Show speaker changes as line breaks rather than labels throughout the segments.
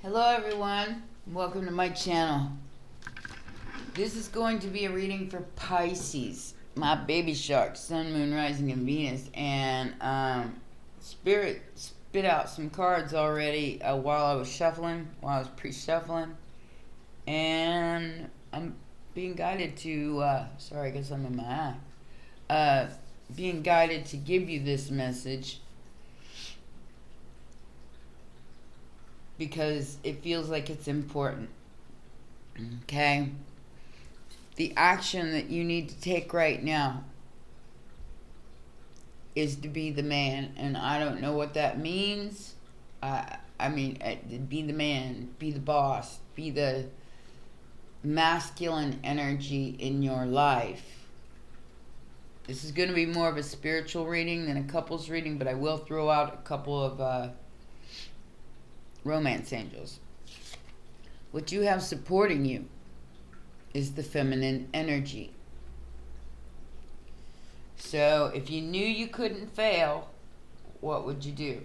Hello everyone, welcome to my channel. This is going to be a reading for Pisces, my baby shark, sun, moon, rising, and Venus. And Spirit spit out some cards already while I was pre-shuffling. And I'm being guided to, sorry, I guess I'm in my eye. Being guided to give you this message because it feels like it's important. Okay? The action that you need to take right now is to be the man. And I don't know what that means. Be the man, be the boss, be the masculine energy in your life. This is going to be more of a spiritual reading than a couples reading, but I will throw out a couple of romance angels. What you have supporting you is the feminine energy. So if you knew you couldn't fail, what would you do?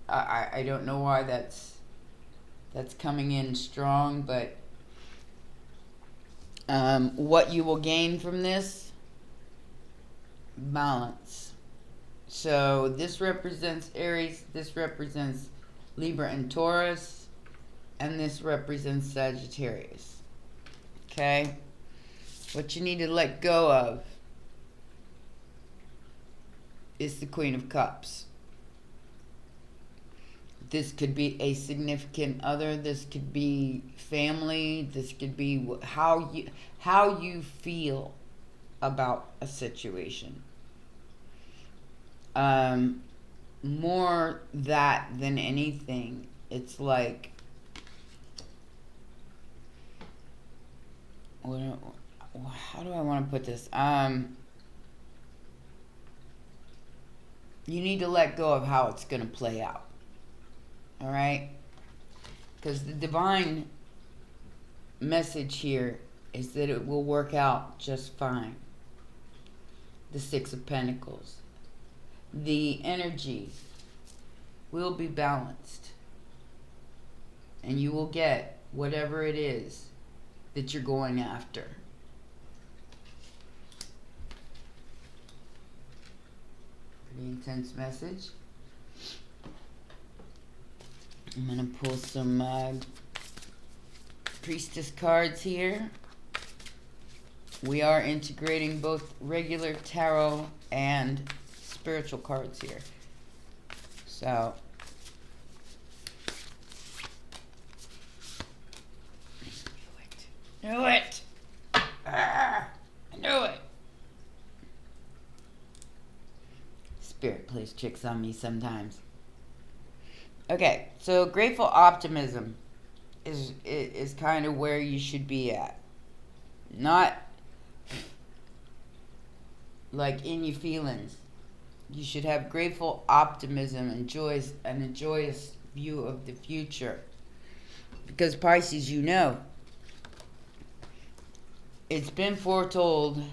I don't know why that's coming in strong, but what you will gain from this? Balance. So this represents Aries, this represents Libra and Taurus, and this represents Sagittarius. Okay? What you need to let go of is the Queen of Cups. This could be a significant other, this could be family, this could be how you feel about a situation. More that than anything, it's like, how do I want to put this? You need to let go of how it's going to play out. All right? Because the divine message here is that it will work out just fine. The Six of Pentacles. The energy will be balanced. And you will get whatever it is that you're going after. Pretty intense message. I'm going to pull some Priestess cards here. We are integrating both regular tarot and spiritual cards here. So, I knew it. I knew it. Spirit plays tricks on me sometimes. Okay, so grateful optimism is kind of where you should be at. Not like in your feelings. You should have grateful optimism and a joyous view of the future. Because Pisces, you know, it's been foretold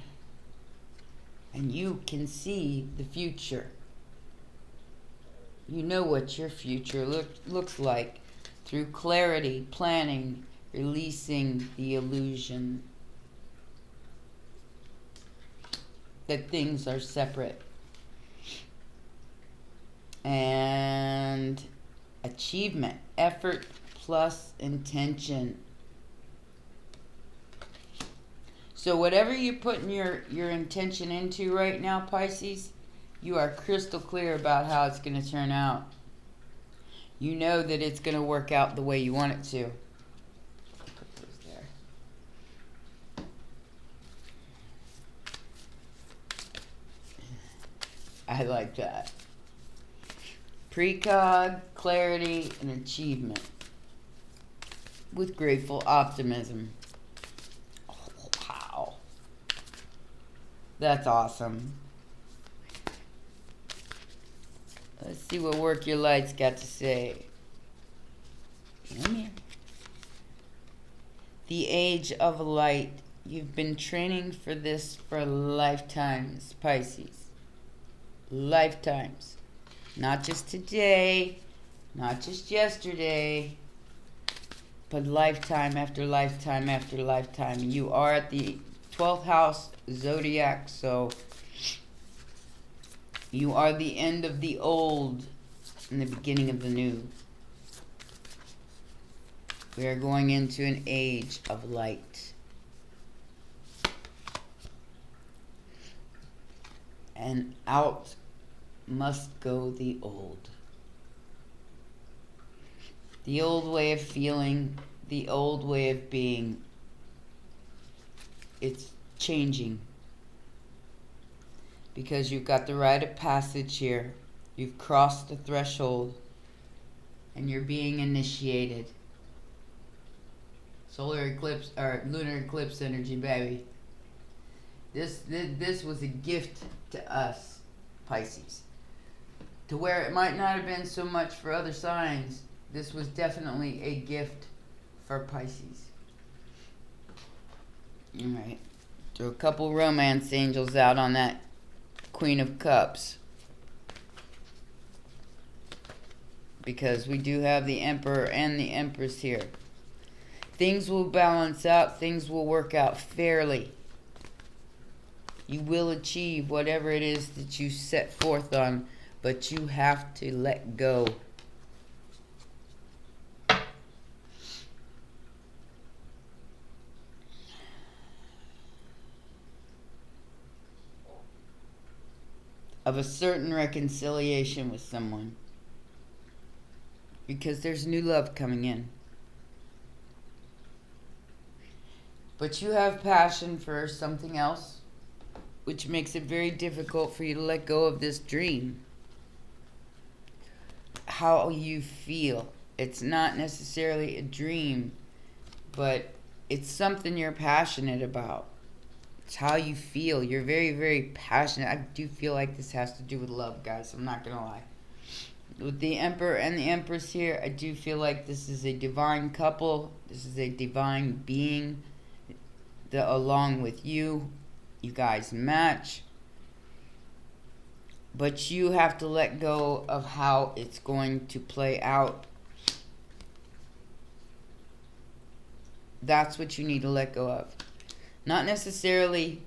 and you can see the future. You know what your future looks like through clarity, planning, releasing the illusion that things are separate. And achievement, effort plus intention. So whatever you're putting your intention into right now, Pisces, you are crystal clear about how it's going to turn out. You know that it's going to work out the way you want it to. Put those there. I like that. Precog, clarity, and achievement. With grateful optimism. Oh, wow. That's awesome. Let's see what Work Your Light's got to say. Come here. The Age of Light. You've been training for this for lifetimes, Pisces. Lifetimes. Not just today, not just yesterday, but lifetime after lifetime after lifetime. You are at the 12th house zodiac, so you are the end of the old and the beginning of the new. We are going into an age of light. And out must go the old. The old way of feeling, the old way of being. It's changing. Because you've got the rite of passage here. You've crossed the threshold. And you're being initiated. Solar eclipse, or lunar eclipse energy, baby. This was a gift to us, Pisces. To where it might not have been so much for other signs, this was definitely a gift for Pisces. Alright. Throw a couple romance angels out on that Queen of Cups. Because we do have the Emperor and the Empress here. Things will balance out. Things will work out fairly. You will achieve whatever it is that you set forth on. But you have to let go. Of a certain reconciliation with someone. Because there's new love coming in. But you have passion for something else, which makes it very difficult for you to let go of this dream. How you feel. It's not necessarily a dream, but it's something you're passionate about. It's how you feel. You're very, very passionate. I do feel like this has to do with love, guys. I'm not going to lie. With the Emperor and the Empress here, I do feel like this is a divine couple. This is a divine being. That along with you, you guys match. But you have to let go of how it's going to play out. That's what you need to let go of. Not necessarily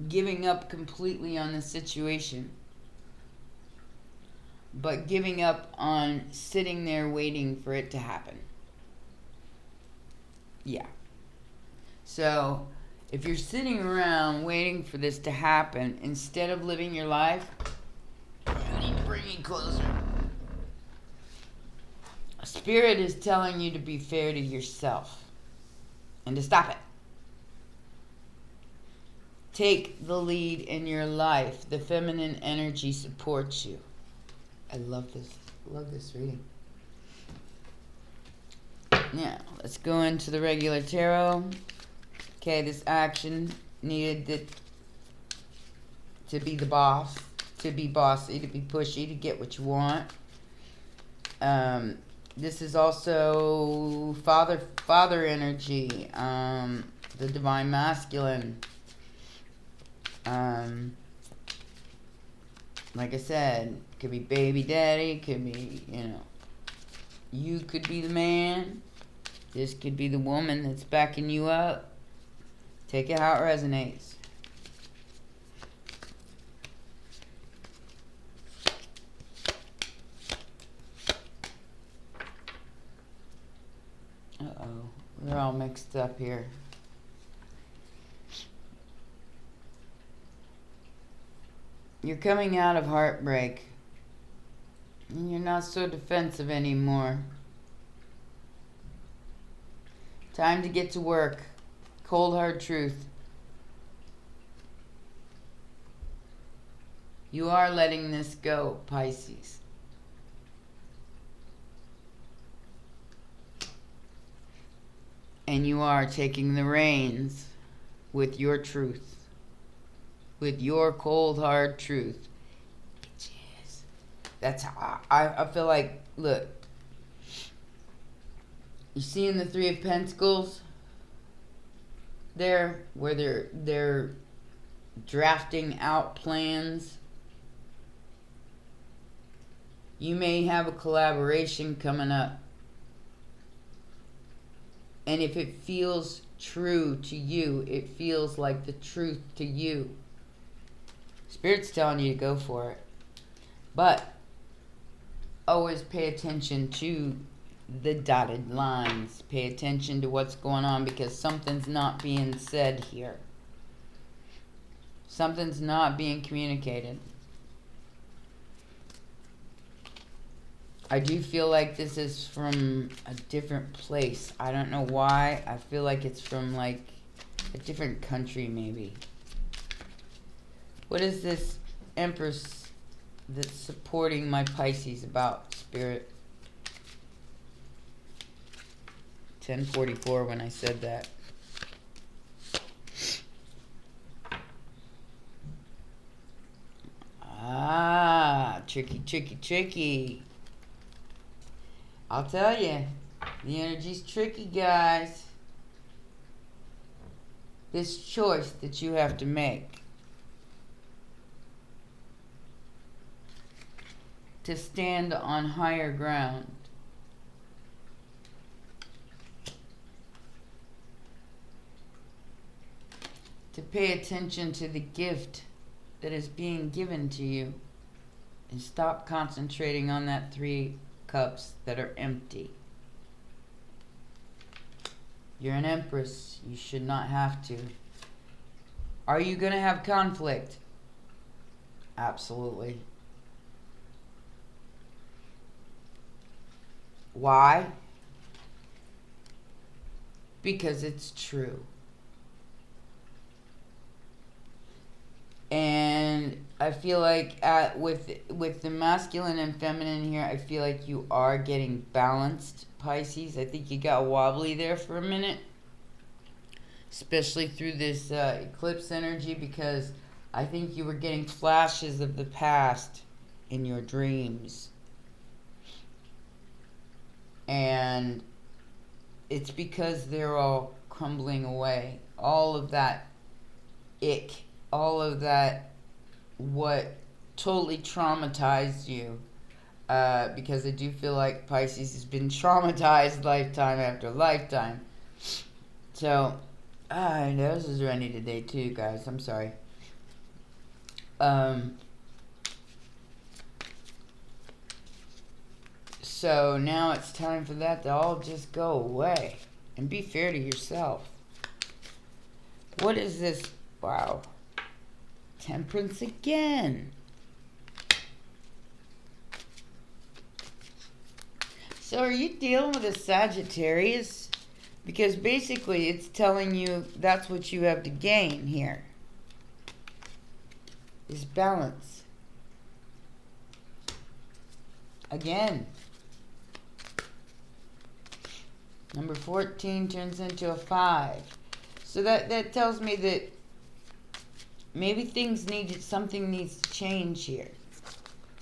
giving up completely on the situation, but giving up on sitting there waiting for it to happen. Yeah. So, if you're sitting around waiting for this to happen, instead of living your life, you need to bring me closer. Spirit is telling you to be fair to yourself and to stop it. Take the lead in your life. The feminine energy supports you. I love this. Love this reading. Now, let's go into the regular tarot. Okay, this action needed to be the boss, to be bossy, to be pushy, to get what you want. This is also father energy, the divine masculine. Like I said, could be baby daddy, could be, you could be the man. This could be the woman that's backing you up. Take it how it resonates. Uh-oh. We're all mixed up here. You're coming out of heartbreak. And you're not so defensive anymore. Time to get to work. Cold hard truth. You are letting this go, Pisces. And you are taking the reins with your truth. With your cold hard truth. Bitches. That's how I feel like, look. You see in the Three of Pentacles? There, where they're drafting out plans. You may have a collaboration coming up. And if it feels true to you, it feels like the truth to you, Spirit's telling you to go for it. But always pay attention to the dotted lines. Pay attention to what's going on, because something's not being said here. Something's not being communicated. I do feel like this is from a different place. I don't know why. I feel like it's from like a different country maybe. What is this Empress that's supporting my Pisces about, Spirit? 10:44 when I said that. Ah, tricky, tricky, tricky. I'll tell you, the energy's tricky, guys. This choice that you have to make to stand on higher ground. To pay attention to the gift that is being given to you, and stop concentrating on that 3 cups that are empty. You're an Empress. You should not have to. Are you going to have conflict? Absolutely. Why? Because it's true. And I feel like with the masculine and feminine here, I feel like you are getting balanced, Pisces. I think you got wobbly there for a minute, especially through this eclipse energy, because I think you were getting flashes of the past in your dreams. And it's because they're all crumbling away. All of that ick, all of that, what totally traumatized you, because I do feel like Pisces has been traumatized lifetime after lifetime. So, I know this is rainy today too, guys. I'm sorry. So now it's time for that to all just go away, and be fair to yourself. What is this? Wow. Temperance again. So are you dealing with a Sagittarius? Because basically it's telling you that's what you have to gain here. Is balance. Again. Number 14 turns into a 5. So that tells me that maybe something needs to change here.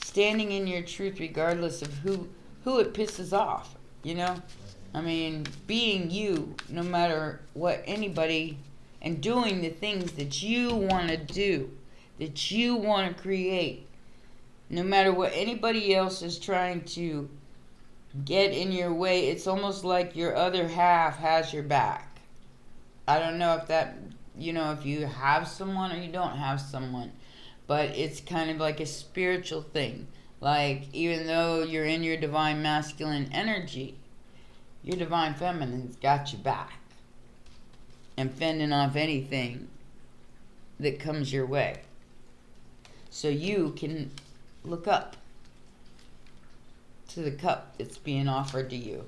Standing in your truth regardless of who it pisses off, you know? I mean, being you, no matter what anybody, and doing the things that you want to do, that you want to create, no matter what anybody else is trying to get in your way. It's almost like your other half has your back. I don't know if that, if you have someone or you don't have someone, but it's kind of like a spiritual thing. Like, even though you're in your divine masculine energy, your divine feminine's got your back and fending off anything that comes your way, so you can look up to the cup that's being offered to you,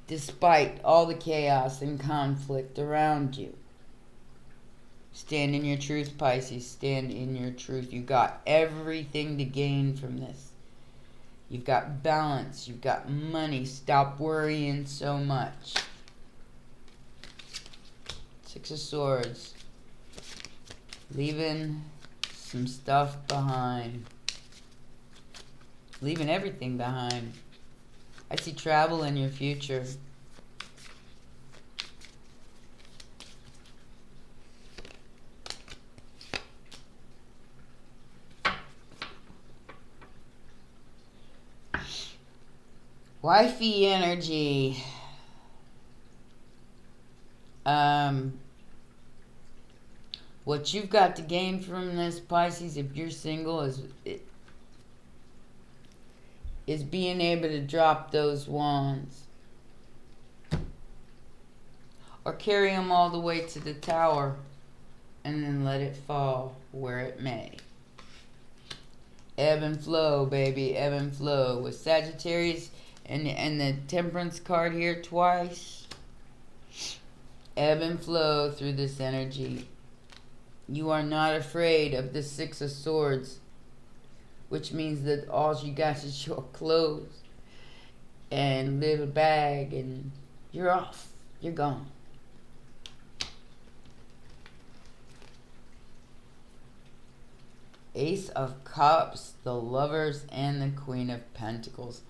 despite all the chaos and conflict around you. Stand in your truth, Pisces. Stand in your truth. You got everything to gain from this. You've got balance. You've got money. Stop worrying so much. 6 of Swords. Leaving some stuff behind. Leaving everything behind. I see travel in your future. Wifey energy. What you've got to gain from this, Pisces, if you're single, is being able to drop those wands. Or carry them all the way to the tower and then let it fall where it may. Ebb and flow, baby, ebb and flow. With Sagittarius and the Temperance card here twice. Ebb and flow through this energy. You are not afraid of the Six of Swords, which means that all you got is your clothes and little bag and you're off. You're gone. Ace of Cups, the Lovers, and the Queen of Pentacles.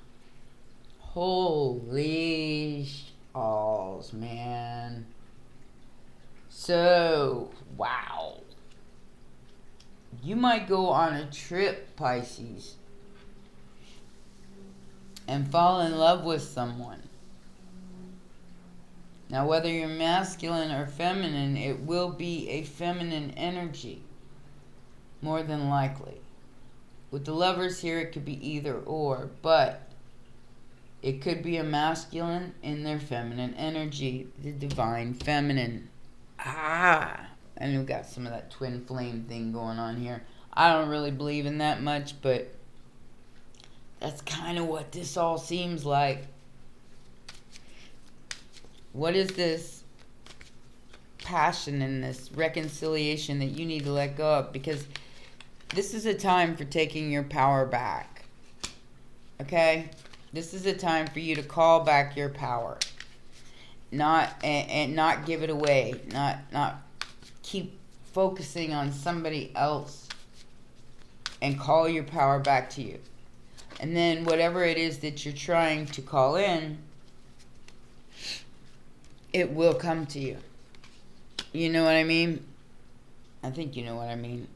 Holy balls, man. So, wow. You might go on a trip, Pisces, and fall in love with someone. Now, whether you're masculine or feminine, it will be a feminine energy. More than likely. With the Lovers here, it could be either or, but it could be a masculine in their feminine energy, the divine feminine. And we've got some of that twin flame thing going on here. I don't really believe in that much, but that's kind of what this all seems like. What is this passion and this reconciliation that you need to let go of? Because this is a time for taking your power back. Okay? This is a time for you to call back your power. Not give it away. Not keep focusing on somebody else, and call your power back to you. And then whatever it is that you're trying to call in, it will come to you. You know what I mean? I think you know what I mean.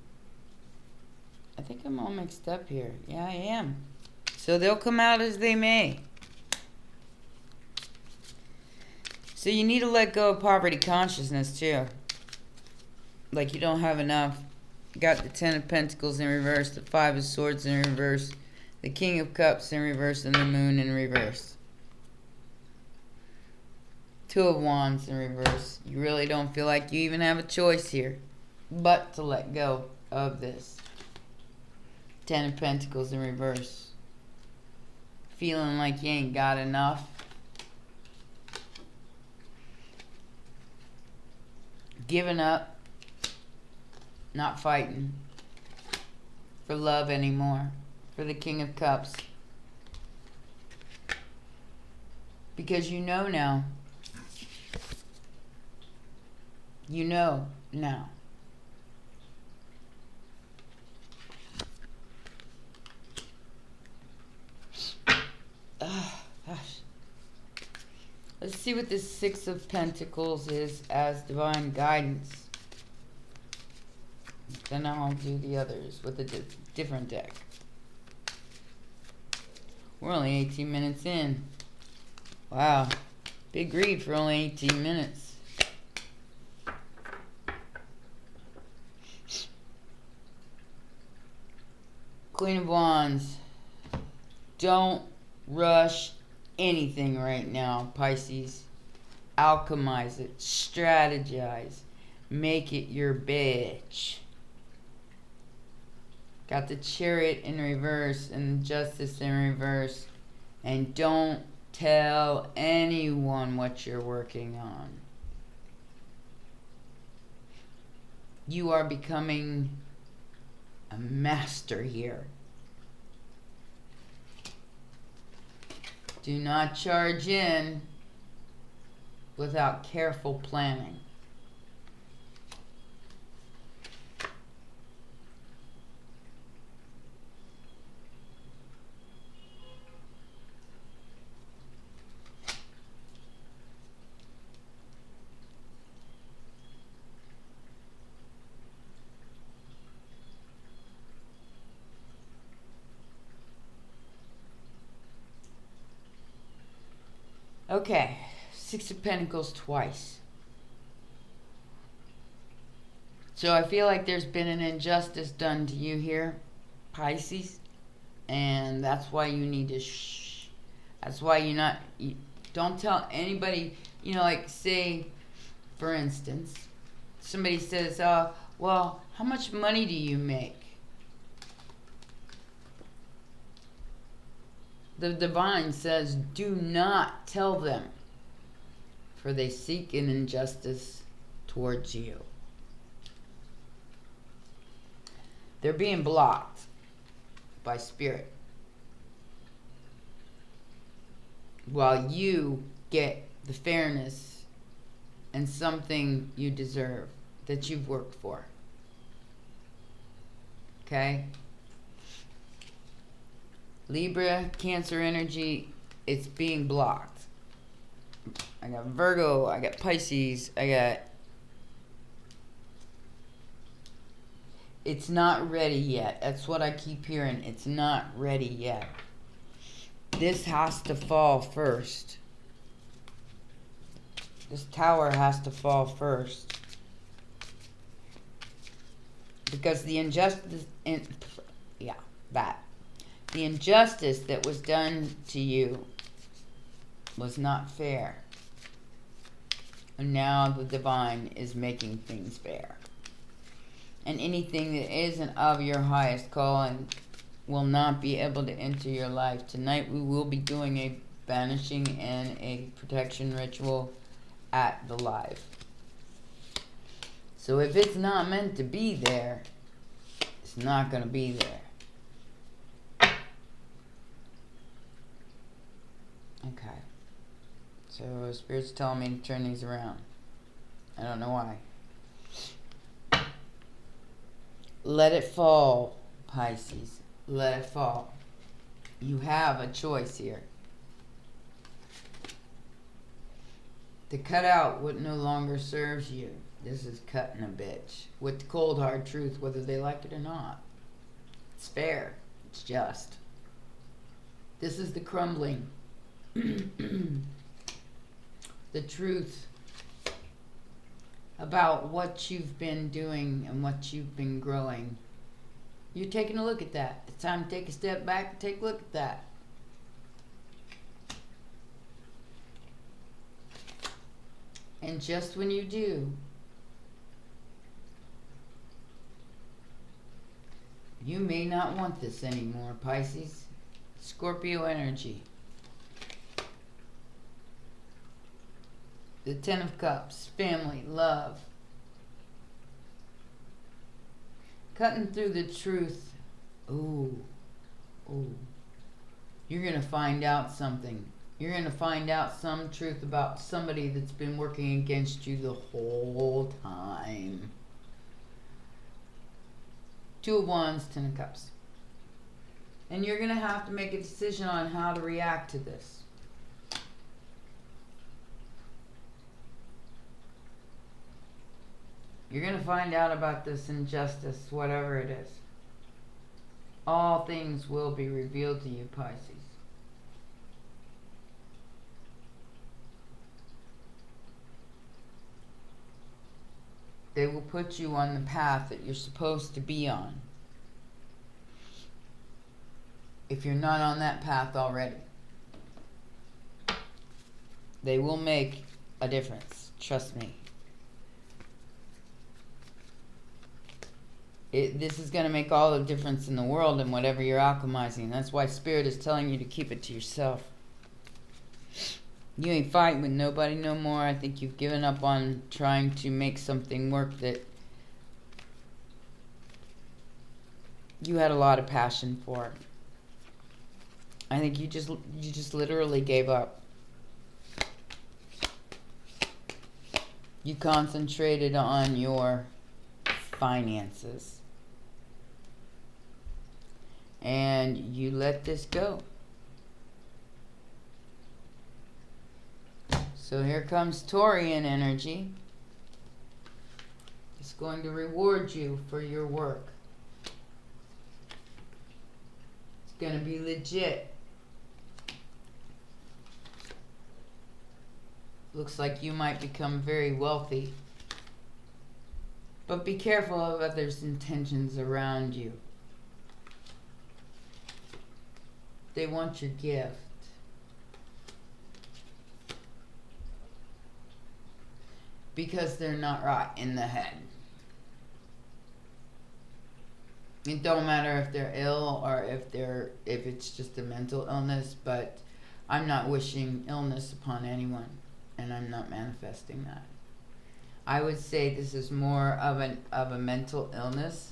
I think I'm all mixed up here. Yeah, I am. So they'll come out as they may. So you need to let go of poverty consciousness too. Like you don't have enough. You got the Ten of Pentacles in reverse, the Five of Swords in reverse, the King of Cups in reverse, and the Moon in reverse. Two of Wands in reverse. You really don't feel like you even have a choice here but to let go of this. Ten of Pentacles in reverse. Feeling like you ain't got enough. Giving up. Not fighting for love anymore. For the King of Cups. Because you know now. You know now. Gosh. Let's see what this Six of Pentacles is as divine guidance. Then I'll do the others with a different deck. We're only 18 minutes in. Wow. Big read for only 18 minutes. Queen of Wands. Don't rush anything right now, Pisces. Alchemize it. Strategize. Make it your bitch. Got the Chariot in reverse and the Justice in reverse. And don't tell anyone what you're working on. You are becoming a master here. Do not charge in without careful planning. Okay, Six of Pentacles twice. So I feel like there's been an injustice done to you here, Pisces. And that's why you need to shh. That's why you don't tell anybody, like say, for instance, somebody says, well, how much money do you make? The divine says, do not tell them, for they seek an injustice towards you. They're being blocked by spirit, while you get the fairness and something you deserve that you've worked for. Okay? Libra, Cancer energy, it's being blocked. I got Virgo, I got Pisces, it's not ready yet. That's what I keep hearing. It's not ready yet. This has to fall first. This tower has to fall first. Because the injustice, the injustice that was done to you was not fair. And now the divine is making things fair. And anything that isn't of your highest calling will not be able to enter your life. Tonight we will be doing a banishing and a protection ritual at the live. So if it's not meant to be there, it's not going to be there. Okay. So Spirit's telling me to turn these around. I don't know why. Let it fall, Pisces. Let it fall. You have a choice here. To cut out what no longer serves you. This is cutting a bitch. With the cold hard truth, whether they like it or not. It's fair. It's just. This is the crumbling. The truth about what you've been doing and what you've been growing. You're taking a look at that. It's time to take a step back and take a look at that. And just when you do, you may not want this anymore, Pisces. Scorpio energy. The Ten of Cups, family, love. Cutting through the truth. Ooh. You're going to find out something. You're going to find out some truth about somebody that's been working against you the whole time. Two of Wands, Ten of Cups. And you're going to have to make a decision on how to react to this. You're going to find out about this injustice, whatever it is. All things will be revealed to you, Pisces. They will put you on the path that you're supposed to be on. If you're not on that path already. They will make a difference. Trust me. This is going to make all the difference in the world in whatever you're alchemizing. That's why Spirit is telling you to keep it to yourself. You ain't fighting with nobody no more. I think you've given up on trying to make something work that you had a lot of passion for. I think you just literally gave up. You concentrated on your finances. And you let this go. So here comes Taurian energy. It's going to reward you for your work. It's going to be legit. Looks like you might become very wealthy. But be careful of others' intentions around you. They want your gift. Because they're not right in the head. It don't matter if they're ill or if it's just a mental illness, but I'm not wishing illness upon anyone, and I'm not manifesting that. I would say this is more of a mental illness,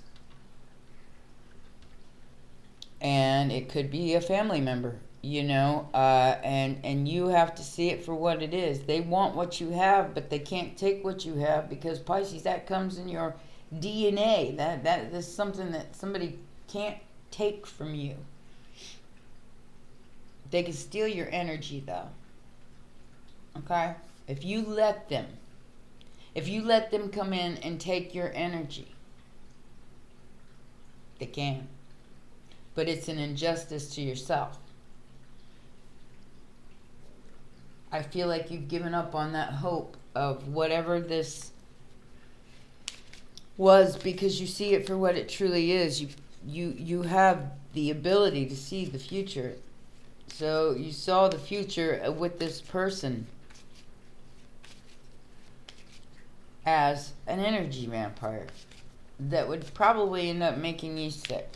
and it could be a family member, you know, and you have to see it for what it is. They want what you have, but they can't take what you have, because Pisces, that comes in your DNA. That is something that somebody can't take from you. They can steal your energy, though. Okay? If you let them come in and take your energy, they can. But it's an injustice to yourself. I feel like you've given up on that hope of whatever this was, because you see it for what it truly is. You have the ability to see the future. So you saw the future with this person as an energy vampire that would probably end up making you sick.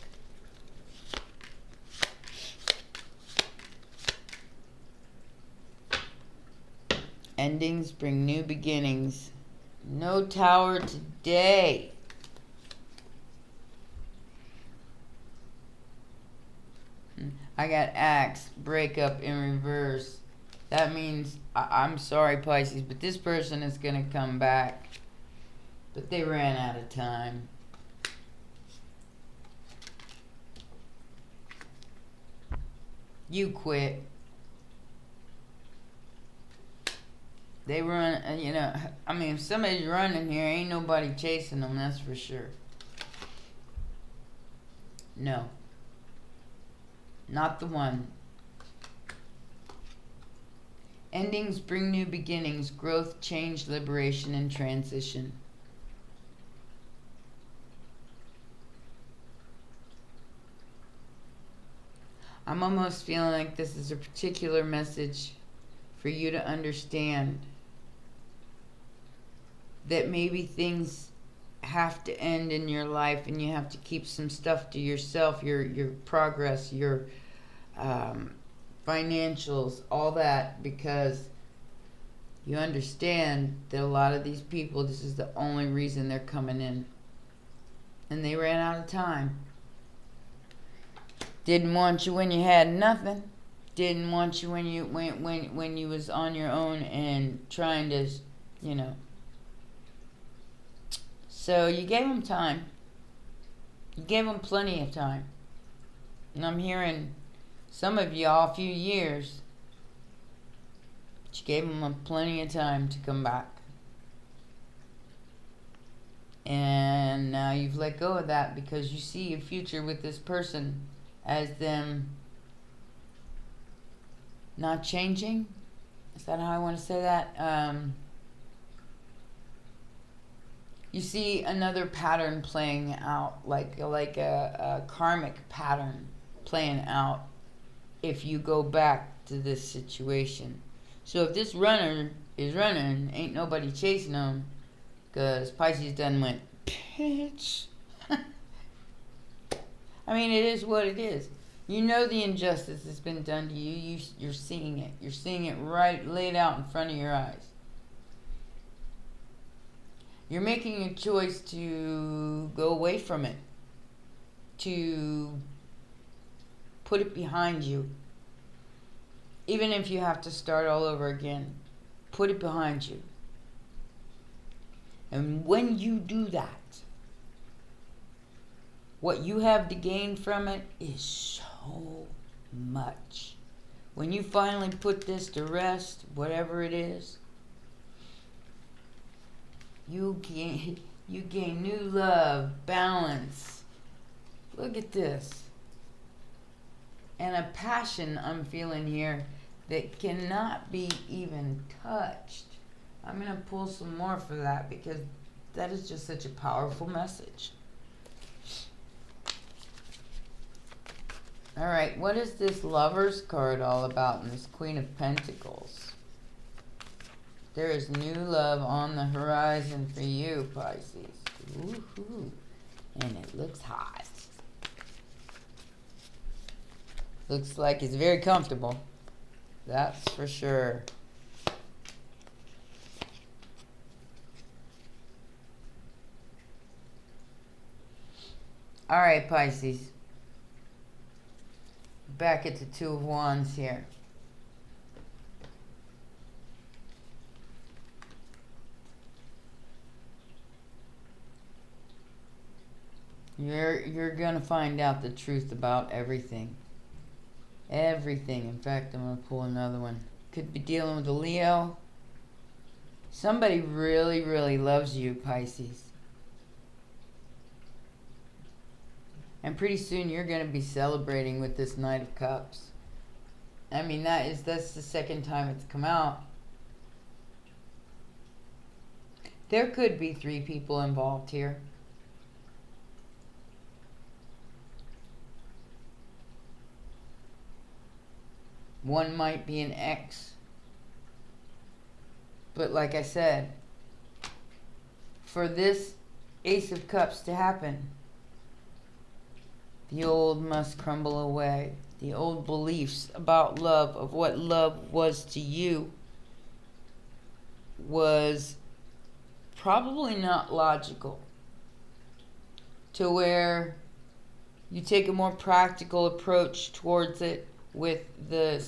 Endings bring new beginnings. No tower today. I got axe, breakup in reverse. That means, I'm sorry, Pisces, but this person is going to come back. But they ran out of time. You quit. They run, you know, I mean, if somebody's running here, ain't nobody chasing them, that's for sure. No. Not the one. Endings bring new beginnings, growth, change, liberation, and transition. I'm almost feeling like this is a particular message for you to understand that maybe things have to end in your life, and you have to keep some stuff to yourself, your progress, your financials, all that, because you understand that a lot of these people, this is the only reason they're coming in, and they ran out of time. Didn't want you when you had nothing. Didn't want you when you was on your own and trying to, you know. So you gave them time. You gave them plenty of time. And I'm hearing some of y'all a few years. But you gave them plenty of time to come back. And now you've let go of that because you see a future with this person as them not changing. Is that how I want to say that? You see another pattern playing out, like a karmic pattern playing out if you go back to this situation. So if this runner is running, ain't nobody chasing him, because Pisces done went, bitch. I mean, it is what it is. You know the injustice that's been done to you. You're seeing it. You're seeing it right laid out in front of your eyes. You're making a choice to go away from it, to put it behind you. Even if you have to start all over again, put it behind you. And when you do that, what you have to gain from it is so much. When you finally put this to rest, whatever it is, you gain new love, balance. Look at this. And a passion I'm feeling here that cannot be even touched. I'm going to pull some more for that, because that is just such a powerful message. All right, what is this Lover's card all about in this Queen of Pentacles? There is new love on the horizon for you, Pisces. Woohoo. And it looks hot. Looks like it's very comfortable. That's for sure. All right, Pisces. Back at the Two of Wands here. You're gonna find out the truth about everything. Everything. In fact, I'm gonna pull another one. Could be dealing with a Leo. Somebody really, really loves you, Pisces. And pretty soon you're gonna be celebrating with this Knight of Cups. I mean, that's the second time it's come out. There could be 3 people involved here. One might be an ex. But like I said, for this Ace of Cups to happen, the old must crumble away. The old beliefs about love, of what love was to you, was probably not logical. To where you take a more practical approach towards it with the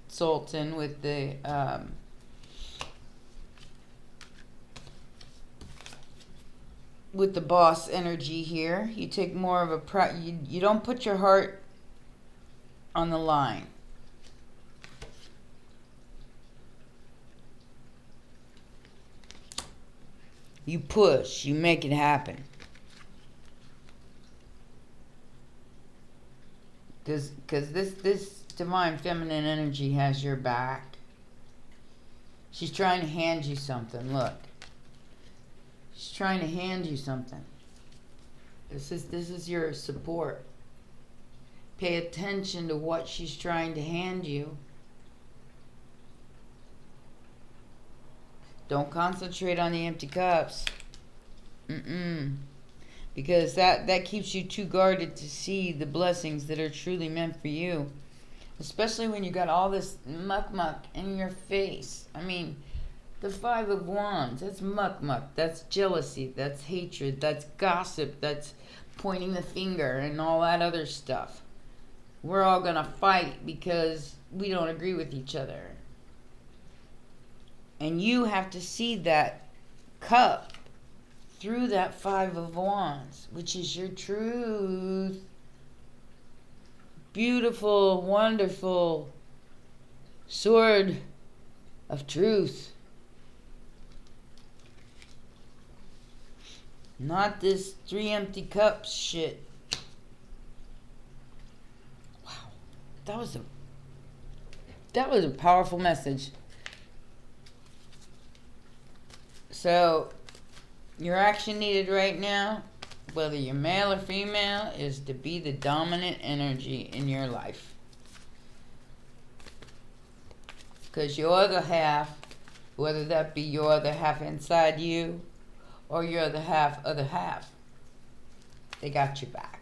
Sultan, with the boss energy here. You take more of a you don't put your heart on the line. You push, you make it happen. Because this divine feminine energy has your back. She's trying to hand you something. Look. She's trying to hand you something. This is your support. Pay attention to what she's trying to hand you. Don't concentrate on the empty cups. Because that keeps you too guarded to see the blessings that are truly meant for you. Especially when you got all this muck in your face. I mean, the 5 of Wands, that's muck. That's jealousy. That's hatred. That's gossip. That's pointing the finger and all that other stuff. We're all going to fight because we don't agree with each other. And you have to see that cup through that 5 of Wands, which is your truth. Beautiful, wonderful sword of truth. Not this 3 empty cups shit. Wow. That was a powerful message. So, your action needed right now, whether you're male or female, is to be the dominant energy in your life. Because your other half, whether that be your other half inside you or your other half, they got your back.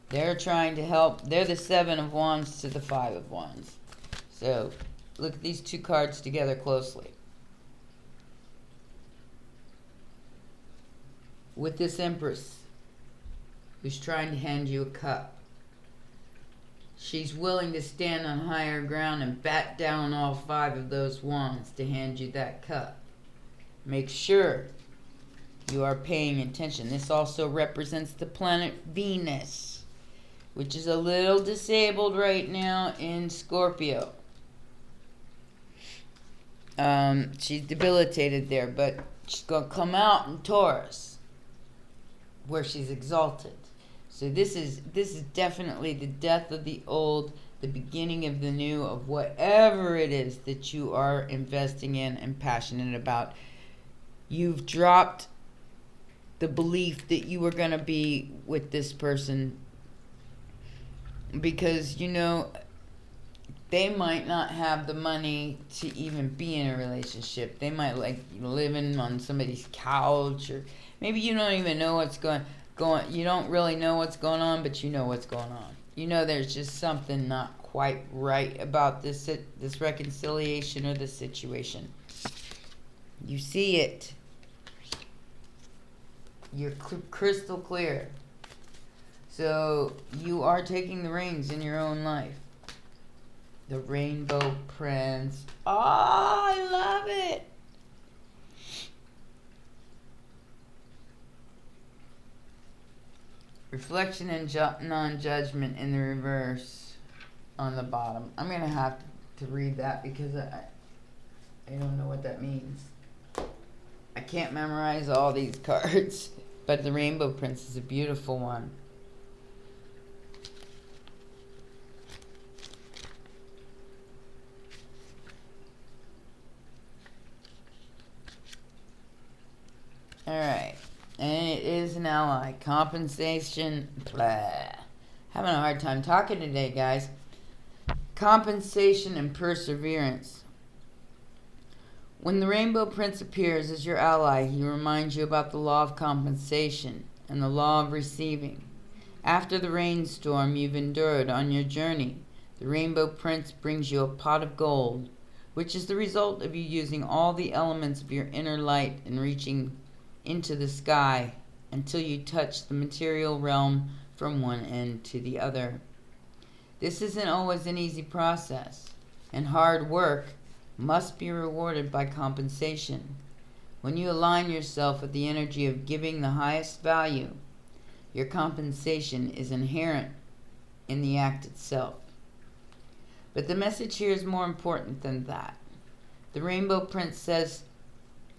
They're trying to help. They're the 7 of Wands to the 5 of Wands. So, look at these 2 cards together closely. With this Empress, who's trying to hand you a cup. She's willing to stand on higher ground and bat down all 5 of those wands to hand you that cup. Make sure you are paying attention. This also represents the planet Venus, which is a little disabled right now in Scorpio. She's debilitated there, but she's going to come out in Taurus, where she's exalted. So this is definitely the death of the old, the beginning of the new, of whatever it is that you are investing in and passionate about. You've dropped the belief that you were going to be with this person because, you know, they might not have the money to even be in a relationship. They might like living on somebody's couch, or maybe you don't even know what's going. You don't really know what's going on, but you know what's going on. You know there's just something not quite right about this reconciliation or this situation. You see it. You're crystal clear. So you are taking the reins in your own life. The Rainbow Prince. Oh, I love it. Reflection and non-judgment in the reverse on the bottom. I'm going to have to read that because I don't know what that means. I can't memorize all these cards, but the Rainbow Prince is a beautiful one. Alright, and it is an ally. Compensation, blah. Having a hard time talking today, guys. Compensation and perseverance. When the Rainbow Prince appears as your ally, he reminds you about the law of compensation and the law of receiving. After the rainstorm you've endured on your journey, the Rainbow Prince brings you a pot of gold, which is the result of you using all the elements of your inner light and reaching into the sky until you touch the material realm from one end to the other. This isn't always an easy process, and hard work must be rewarded by compensation. When you align yourself with the energy of giving the highest value, your compensation is inherent in the act itself. But the message here is more important than that. The Rainbow Prince says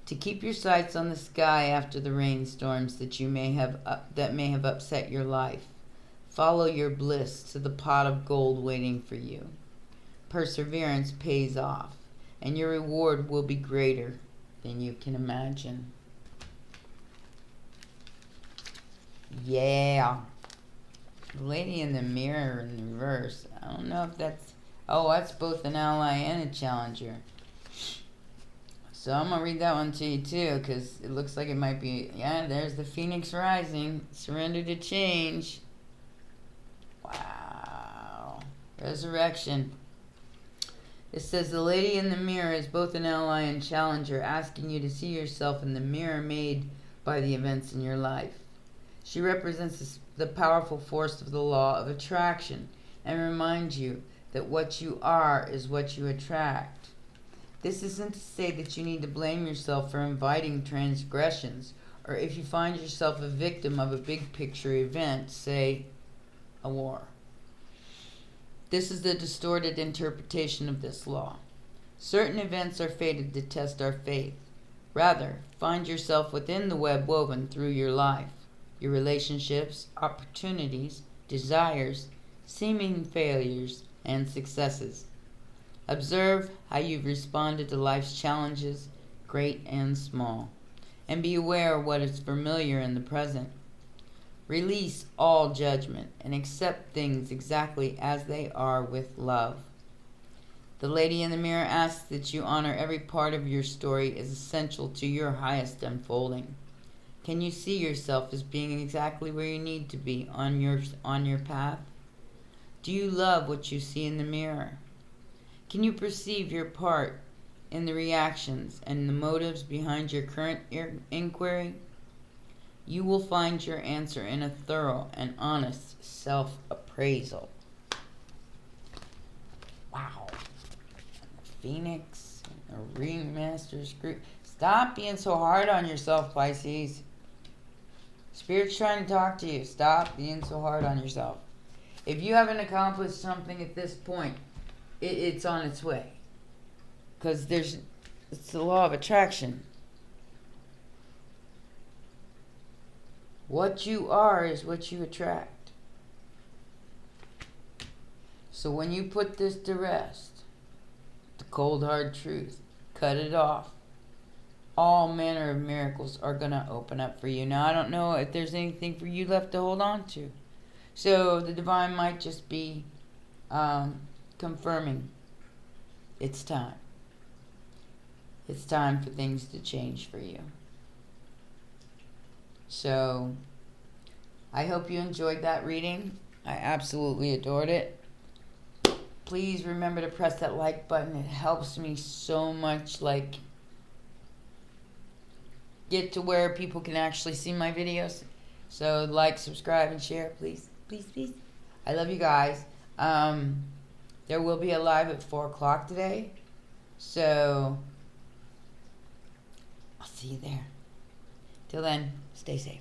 to keep your sights on the sky after the rainstorms that may have upset your life. Follow your bliss to the pot of gold waiting for you. Perseverance pays off, and your reward will be greater than you can imagine. Yeah. The Lady in the Mirror in reverse. I don't know if that's... Oh, that's both an ally and a challenger. So I'm going to read that one to you too, because it looks like it might be... Yeah, there's the Phoenix Rising. Surrender to change. Wow. Resurrection. It says the Lady in the Mirror is both an ally and challenger, asking you to see yourself in the mirror made by the events in your life. She represents the powerful force of the law of attraction and reminds you that what you are is what you attract. This isn't to say that you need to blame yourself for inviting transgressions, or if you find yourself a victim of a big picture event, say a war. This is the distorted interpretation of this law. Certain events are fated to test our faith. Rather, find yourself within the web woven through your life, your relationships, opportunities, desires, seeming failures, and successes. Observe how you've responded to life's challenges, great and small, and be aware of what is familiar in the present. Release all judgment and accept things exactly as they are with love. The Lady in the Mirror asks that you honor every part of your story as essential to your highest unfolding. Can you see yourself as being exactly where you need to be on your path? Do you love what you see in the mirror? Can you perceive your part in the reactions and the motives behind your current inquiry? You will find your answer in a thorough and honest self-appraisal. Wow. Phoenix, a remaster screw. Stop being so hard on yourself, Pisces. Spirit's trying to talk to you. Stop being so hard on yourself. If you haven't accomplished something at this point, it's on its way. Because it's the law of attraction. What you are is what you attract. So when you put this to rest, the cold hard truth, cut it off. all manner of miracles are going to open up for you. Now, I don't know if there's anything for you left to hold on to. So the divine might just be confirming it's time. It's time for things to change for you. So I hope you enjoyed that reading. I absolutely adored it. Please remember to press that like button. It helps me so much, like, get to where people can actually see my videos. So like, subscribe, and share, please. Please, please. I love you guys. There will be a live at 4 o'clock today. So I'll see you there. Till then, stay safe.